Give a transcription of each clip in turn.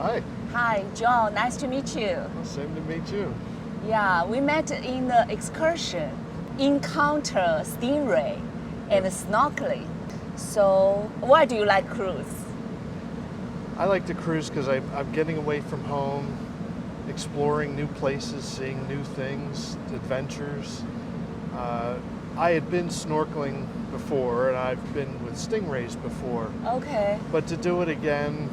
Hi. Hi, John. Nice to meet you. Well, same to meet you. Yeah, we met in the excursion, encounter stingray and snorkeling. So, why do you like cruise? I like to cruise because I'm getting away from home, exploring new places, seeing new things, adventures. I had been snorkeling before, and I've been with stingrays before. Okay. But to do it again,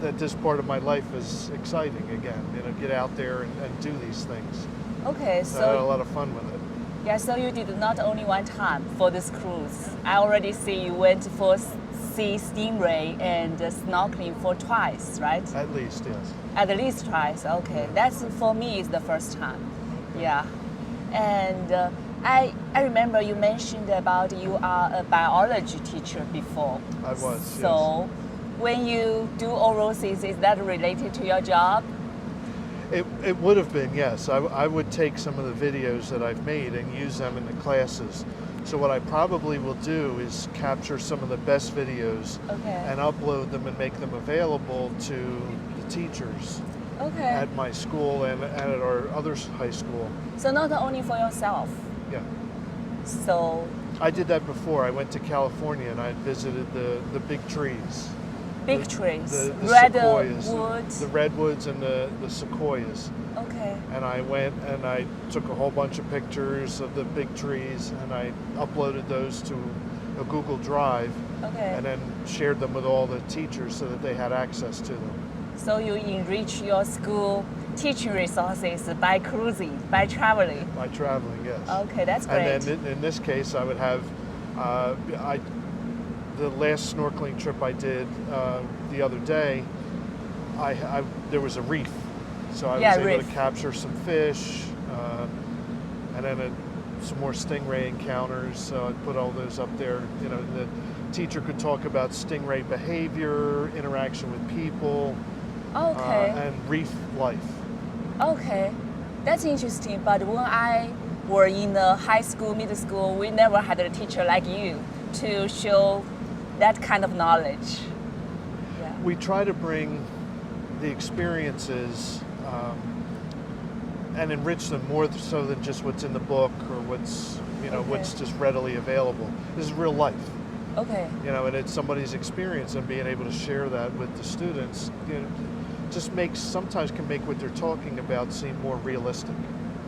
at this part of my life is exciting again. Get out there and do these things. Okay, So I had a so lot of fun with it. yeah, so you did not only one time for this cruise. I already see you went for see stingray and snorkeling for twice, right? At least, yes. At least twice. Okay, that's for me is the first time. Yeah, and I remember you mentioned about you are a biology teacher before. I was. So, when you do all those things, is that related to your job? It would have been, yes. I would take some of the videos that I've made and use them in the classes. So what I probably will do is capture some of the best videos Okay. and upload them and make them available to the teachers Okay. at my school and at our other high school. So not only for yourself. Yeah. So I did that before. I went to California and I visited the big trees. big trees, The redwood. sequoias, the redwoods and the sequoias. Okay. And I went and I took a whole bunch of pictures of the big trees and I uploaded those to a Google Drive Okay. and then shared them with all the teachers so that they had access to them. So you enrich your school teaching resources by cruising, by traveling. By traveling, yes. Okay, that's great. And then in this case, I would have, the last snorkeling trip I did the other day, there was a reef. So I was able reef. to capture some fish, and then some more stingray encounters. So I put all those up there. The teacher could talk about stingray behavior, interaction with people, Okay. and reef life. Okay, that's interesting. But when I were in the high school, middle school, we never had a teacher like you to show that kind of knowledge. Yeah. We try to bring the experiences and enrich them more so than just what's in the book or what's what's just readily available. This is real life, Okay. and it's somebody's experience, and being able to share that with the students, just sometimes can make what they're talking about seem more realistic.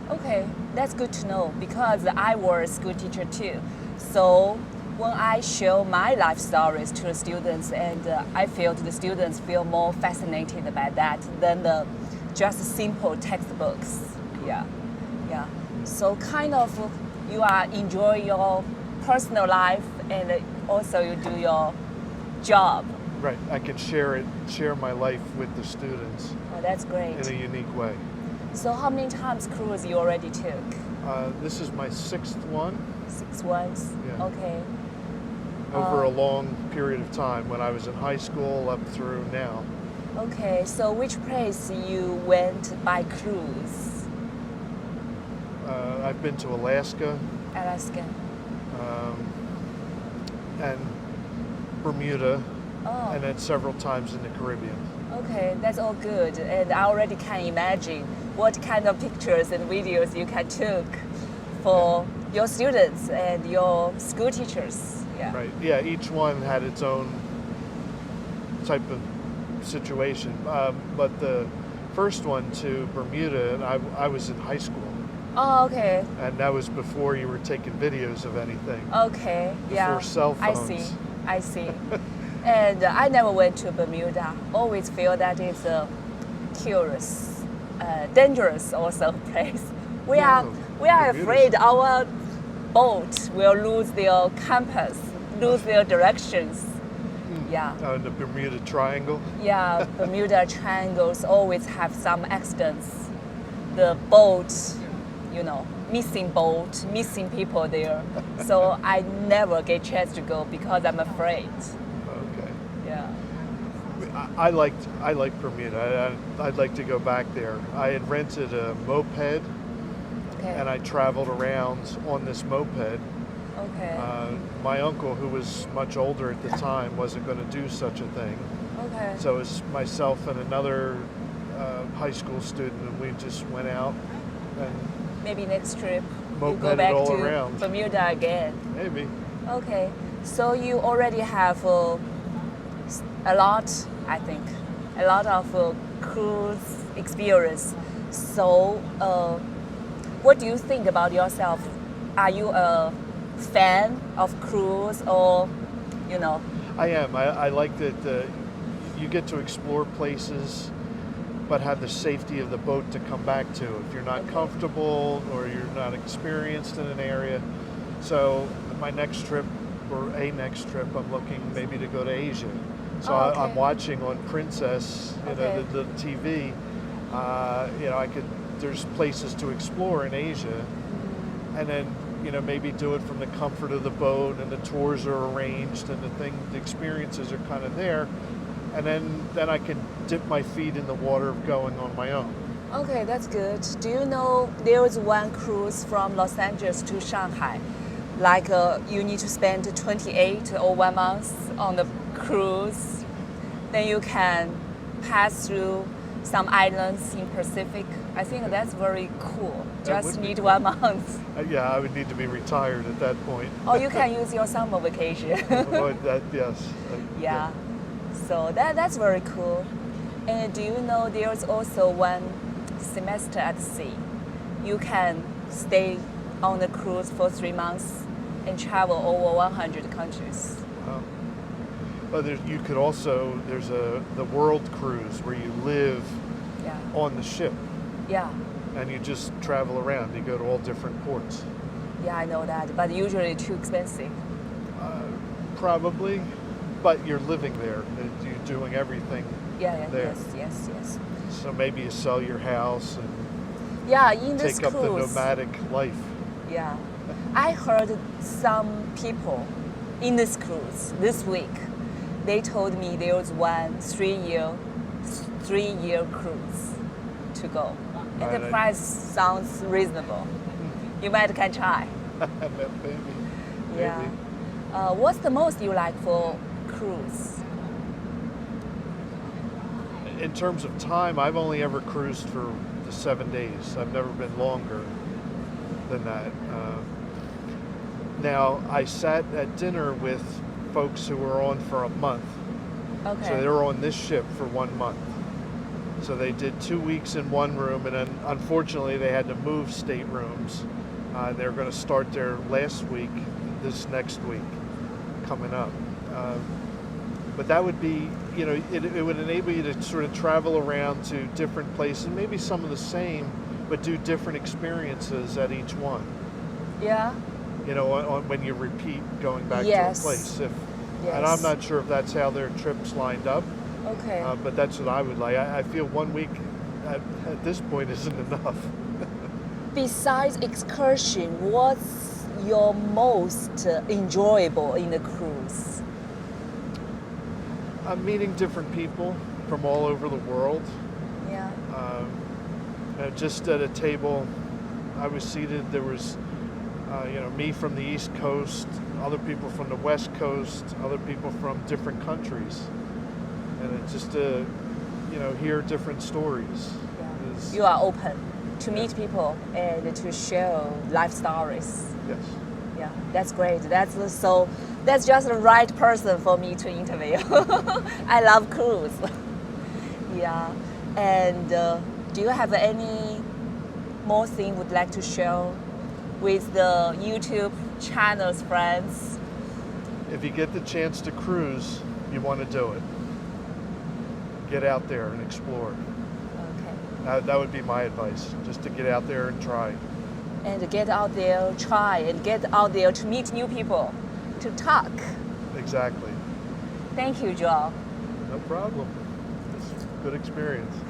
Okay, that's good to know because I was a school teacher too. So when I show my life stories to the students, and I feel the students feel more fascinated by that than the just simple textbooks. Yeah, yeah. So kind of you are enjoy your personal life and also you do your job. Right. I can share my life with the students Oh, that's great. in a unique way. So how many times cruise you already took? This is my sixth one 6 ones. Yeah. Okay. over a long period of time, when I was in high school up through now. Okay, so which place you went by cruise? I've been to Alaska Alaska. and Bermuda, Oh, and then several times in the Caribbean. okay, that's all good. And I already can imagine what kind of pictures and videos you can took for your students and your school teachers. Yeah. Right. Yeah. Each one had its own type of situation. But the first one to Bermuda, I was in high school, Oh, okay. and that was before you were taking videos of anything. Okay. Yeah. Before cell I phones. see. I see. And I never went to Bermuda. Always feel that it's a curious, dangerous also place. We are Bermuda's- afraid our boat will lose their compass, lose their directions. Yeah. In the Bermuda Triangle. Yeah, Bermuda Triangles always have some accidents. The boat, missing boat, missing people there. So I never get chance to go because I'm afraid. Okay. Yeah. I liked Bermuda. I'd like to go back there. I had rented a moped, Okay. and I traveled around on this moped. Okay. My uncle, who was much older at the time, wasn't going to do such a thing. Okay. So it's myself and another high school student, and we just went out and Maybe next trip you go mopeded back all to around. Bermuda again. Maybe. Okay. So you already have a lot, I think, a lot of cruise experience. So what do you think about yourself? Are you a fan of cruise or, you know? I am. I like that you get to explore places, but have the safety of the boat to come back to if you're not Okay. comfortable or you're not experienced in an area. So my next trip, or a next trip, I'm looking maybe to go to Asia. So Oh, okay. I'm watching on Princess, Okay. the TV. There's places to explore in Asia, and then maybe do it from the comfort of the boat, and the tours are arranged, and the experiences are kind of there, and then I can dip my feet in the water of going on my own. Okay, that's good. Do you know there is one cruise from Los Angeles to Shanghai? Like you need to spend 28 or 1 month on the cruise. Then you can pass through some islands in Pacific. I think that's very cool. That Just would be need cool. 1 month. Yeah, I would need to be retired at that point. Or you can use your summer vacation. Avoid that, yes. Yeah. So that's very cool. And do you know there's also one semester at sea? You can stay on the cruise for 3 months and travel over 100 countries. Wow. But you could also, there's the world cruise where you live Yeah. on the ship Yeah. and you just travel around. You go to all different ports. Yeah, I know that, but usually too expensive. Probably, but you're living there. You're doing everything Yeah, there. yes. So maybe you sell your house and Yeah, in this take up the cruise. nomadic life. Yeah. I heard some people in this cruise this week, they told me there was one three-year cruise to go. And the Right. price sounds reasonable. You might can try. Maybe. Yeah. Maybe. What's the most you like for cruise? In terms of time, I've only ever cruised for the 7 days. I've never been longer than that. Now, I sat at dinner with folks who were on for a month. Okay. So they were on this ship for 1 month. So they did 2 weeks in one room, and then unfortunately they had to move staterooms. They were going to start there last week, this next week, coming up. But that would be, it would enable you to sort of travel around to different places, maybe some of the same, but do different experiences at each one. Yeah. When you repeat going back Yes. to a place. And Yes. I'm not sure if that's how their trips lined up, Okay. but that's what I would like. I feel 1 week at this point isn't enough. Besides excursion, what's your most enjoyable in the cruise? I'm meeting different people from all over the world. Yeah. Just at a table, I was seated. There was, me from the East Coast, other people from the West Coast, other people from different countries, and it's just to, hear different stories. Yeah. is- You are open to Yeah. meet people and to share life stories. Yes. Yeah, that's great. That's just the right person for me to interview. I love cruise. Yeah. And do you have any more thing would like to share with the YouTube channel's friends? If you get the chance to cruise, you want to do it. Get out there and explore. Okay. That would be my advice, just to get out there and try. And get out there, try, and get out there to meet new people, to talk. Exactly. Thank you, Joel. No problem. It's a good experience.